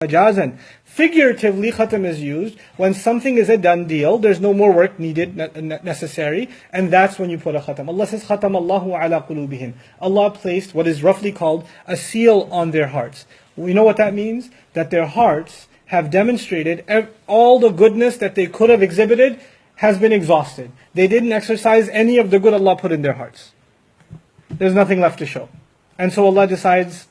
Majazan. Figuratively, khatam is used when something is a done deal, there's no more work needed, necessary, and that's when you put a khatam. Allah says, khatam Allahu ala qulubihim. Allah placed what is roughly called a seal on their hearts. We know what that means? That their hearts have demonstrated all the goodness that they could have exhibited has been exhausted. They didn't exercise any of the good Allah put in their hearts. There's nothing left to show. And so Allah decides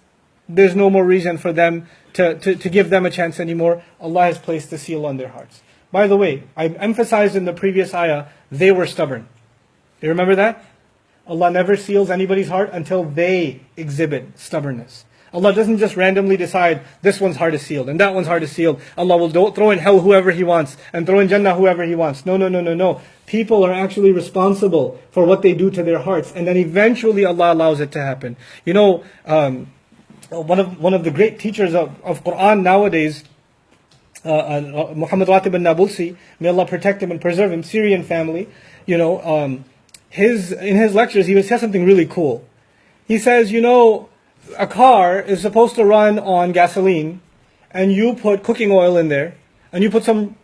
there's no more reason for them to give them a chance anymore. Allah has placed the seal on their hearts. By the way, I emphasized in the previous ayah, they were stubborn. You remember that? Allah never seals anybody's heart until they exhibit stubbornness. Allah doesn't just randomly decide, this one's heart is sealed, and that one's heart is sealed. Allah will throw in hell whoever He wants, and throw in Jannah whoever He wants. No. People are actually responsible for what they do to their hearts, and then eventually Allah allows it to happen. You know, one of the great teachers of Quran nowadays, Muhammad Ratib al-Nabulsi, may Allah protect him and preserve him, Syrian family, you know, in his lectures he says something really cool. He says, you know, a car is supposed to run on gasoline, and you put cooking oil in there, and you put some,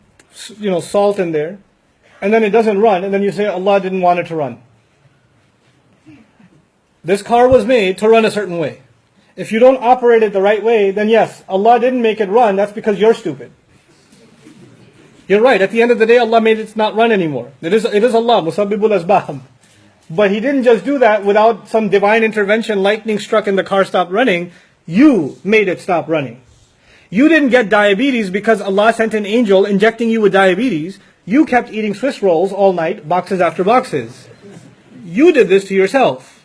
you know, salt in there, and then it doesn't run, and then you say Allah didn't want it to run. This car was made to run a certain way. If you don't operate it the right way, then yes, Allah didn't make it run, that's because you're stupid. You're right, at the end of the day Allah made it not run anymore. It is Allah, musabbibul asbab. But He didn't just do that without some divine intervention, lightning struck and the car stopped running. You made it stop running. You didn't get diabetes because Allah sent an angel injecting you with diabetes. You kept eating Swiss rolls all night, boxes after boxes. You did this to yourself.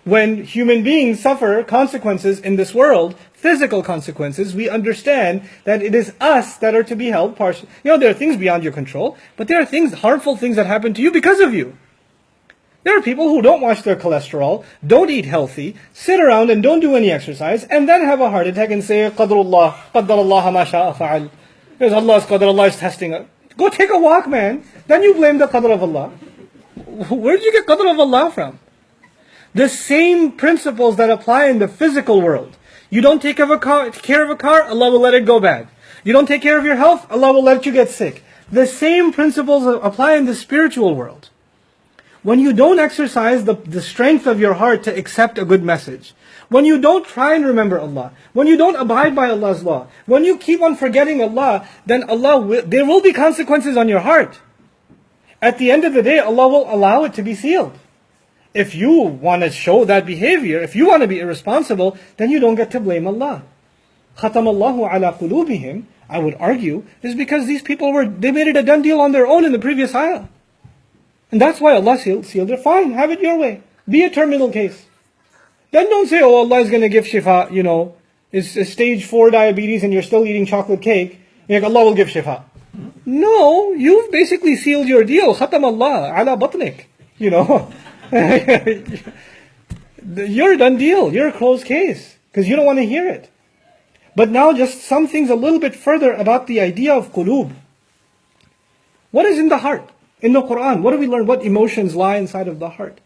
When human beings suffer consequences in this world, physical consequences, we understand that it is us that are to be held partial. You know, there are things beyond your control, but there are things, harmful things that happen to you because of you. There are people who don't watch their cholesterol, don't eat healthy, sit around and don't do any exercise, and then have a heart attack and say, Qadrullah, Qaddarallah ma sha'a fa'al. Because Allah's Qadr, Allah is testing us. Go take a walk, man. Then you blame the Qadr of Allah. Where did you get Qadr of Allah from? The same principles that apply in the physical world. You don't take care of a car, Allah will let it go bad. You don't take care of your health, Allah will let you get sick. The same principles apply in the spiritual world. When you don't exercise the strength of your heart to accept a good message, when you don't try and remember Allah, when you don't abide by Allah's law, when you keep on forgetting Allah, then there will be consequences on your heart. At the end of the day, Allah will allow it to be sealed. If you want to show that behavior, if you want to be irresponsible, then you don't get to blame Allah. Khatam Allahu ala qulubihim, I would argue, is because these people they made it a done deal on their own in the previous ayah. And that's why Allah sealed it. Fine, have it your way. Be a terminal case. Then don't say, oh, Allah is going to give shifa, you know, it's stage 4 diabetes and you're still eating chocolate cake. Like, Allah will give shifa. No, you've basically sealed your deal. Khatam Allah ala batnik. You know, you're a done deal. You're a closed case because you don't want to hear it. But now just some things a little bit further about the idea of qulub. What is in the heart? In the Quran, what do we learn? What emotions lie inside of the heart?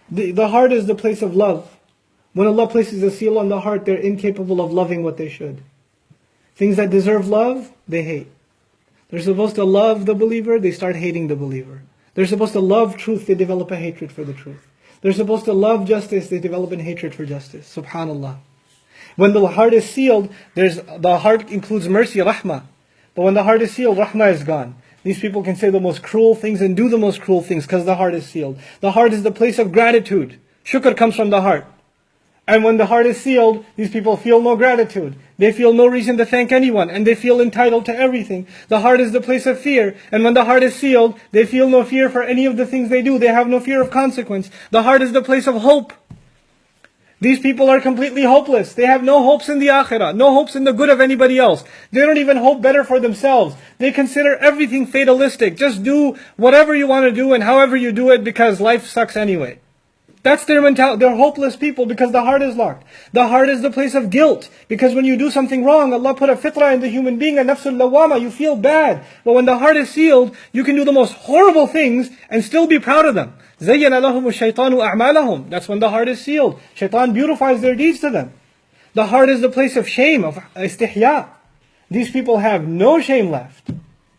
The heart is the place of love. When Allah places a seal on the heart, they're incapable of loving what they should. Things that deserve love, they hate. They're supposed to love the believer, they start hating the believer. They're supposed to love truth, they develop a hatred for the truth. They're supposed to love justice, they develop a hatred for justice. Subhanallah. When the heart is sealed, the heart includes mercy, rahmah. But when the heart is sealed, rahmah is gone. These people can say the most cruel things and do the most cruel things because the heart is sealed. The heart is the place of gratitude. Shukr comes from the heart. And when the heart is sealed, these people feel no gratitude. They feel no reason to thank anyone, and they feel entitled to everything. The heart is the place of fear. And when the heart is sealed, they feel no fear for any of the things they do. They have no fear of consequence. The heart is the place of hope. These people are completely hopeless. They have no hopes in the akhirah, no hopes in the good of anybody else. They don't even hope better for themselves. They consider everything fatalistic. Just do whatever you want to do and however you do it because life sucks anyway. That's their mentality. They're hopeless people because the heart is locked. The heart is the place of guilt. Because when you do something wrong, Allah put a fitrah in the human being, a nafsul lawama, you feel bad. But when the heart is sealed, you can do the most horrible thihs and still be proud of them. زَيَّنَ لَهُمُ الشَّيْطَانُ أَعْمَالَهُم. That's when the heart is sealed. Shaitan beautifies their deeds to them. The heart is the place of shame, of istihya. These people have no shame left.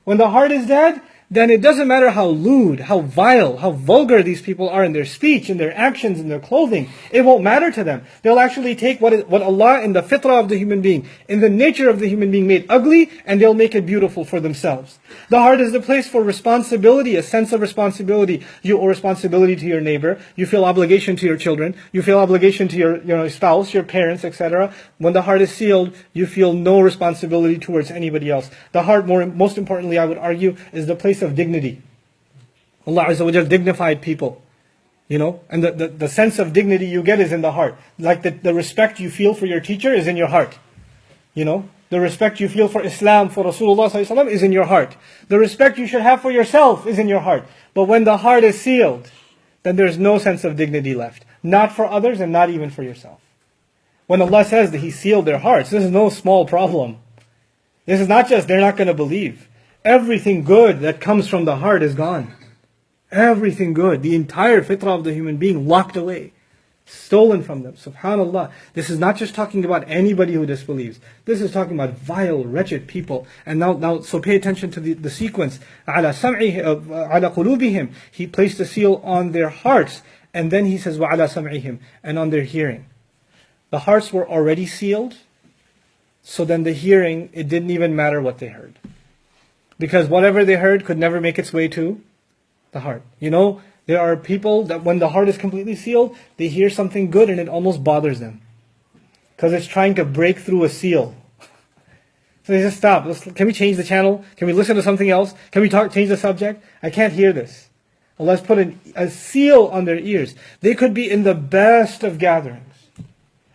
When the heart is dead, then it doesn't matter how lewd, how vile, how vulgar these people are in their speech, in their actions, in their clothing. It won't matter to them. They'll actually take what Allah in the fitrah of the human being, in the nature of the human being made ugly, and they'll make it beautiful for themselves. The heart is the place for responsibility, a sense of responsibility. You owe responsibility to your neighbor. You feel obligation to your children. You feel obligation to your spouse, your parents, etc. When the heart is sealed, you feel no responsibility towards anybody else. The heart, most importantly, I would argue, is the place of dignity. Allah Azza wa Jal dignified people. And the sense of dignity you get is in the heart. Like the respect you feel for your teacher is in your heart. The respect you feel for Islam, for Rasulullah ﷺ is in your heart. The respect you should have for yourself is in your heart. But when the heart is sealed, then there's no sense of dignity left. Not for others and not even for yourself. When Allah says that He sealed their hearts, this is no small problem. This is not just they're not going to believe. Everything good that comes from the heart is gone. Everything good, the entire fitrah of the human being locked away, stolen from them. Subhanallah. This is not just talking about anybody who disbelieves. This is talking about vile, wretched people. And now, so pay attention to the sequence. عَلَى سَمْعِهِمْ عَلَى قُلُوبِهِمْ. He placed a seal on their hearts. And then He says, وَعَلَى سَمْعِهِمْ. And on their hearing. The hearts were already sealed. So then the hearing, it didn't even matter what they heard. Because whatever they heard could never make its way to the heart. There are people that when the heart is completely sealed, they hear something good and it almost bothers them. Because it's trying to break through a seal. So they just stop. Can we change the channel? Can we listen to something else? Can we change the subject? I can't hear this. Allah's put a seal on their ears. They could be in the best of gatherings.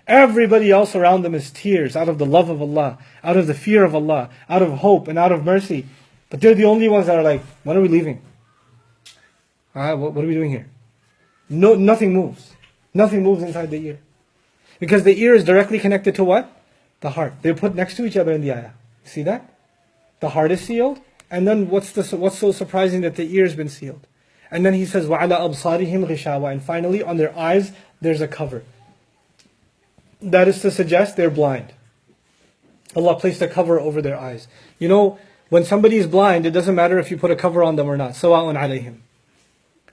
Everybody else around them is tears out of the love of Allah, out of the fear of Allah, out of hope and out of mercy. But they're the only ones that are like, when are we leaving? What are we doing here? No, nothing moves. Nothing moves inside the ear. Because the ear is directly connected to what? The heart. They're put next to each other in the ayah. See that? The heart is sealed. And then what's so surprising that the ear has been sealed? And then He says, وَعَلَى أَبْصَارِهِمْ غِشَاوَةٌ. And finally, on their eyes, there's a cover. That is to suggest they're blind. Allah placed a cover over their eyes. When somebody is blind, it doesn't matter if you put a cover on them or not. سَوَاءٌ عَلَيْهِمْ.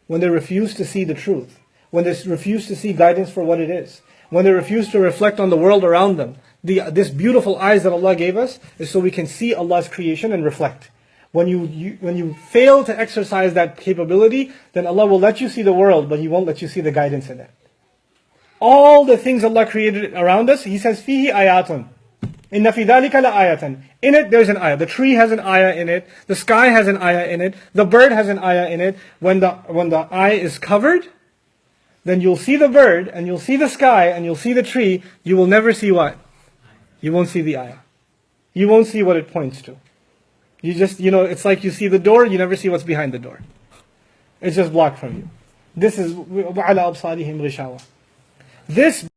When they refuse to see the truth, when they refuse to see guidance for what it is, when they refuse to reflect on the world around them, this beautiful eyes that Allah gave us is so we can see Allah's creation and reflect. When you fail to exercise that capability, then Allah will let you see the world, but He won't let you see the guidance in it. All the things Allah created around us, He says, فِيهِ آيَاتٌ إِنَّ فِي ذَلِكَ لَآيَةً. In it, there's an ayah. The tree has an ayah in it. The sky has an ayah in it. The bird has an ayah in it. When the eye is covered, then you'll see the bird, and you'll see the sky, and you'll see the tree. You will never see what? You won't see the ayah. You won't see what it points to. You just, it's like you see the door, you never see what's behind the door. It's just blocked from you. This is وَعَلَى أَبْصَارِهِمْ غِشَاوَةٌ. This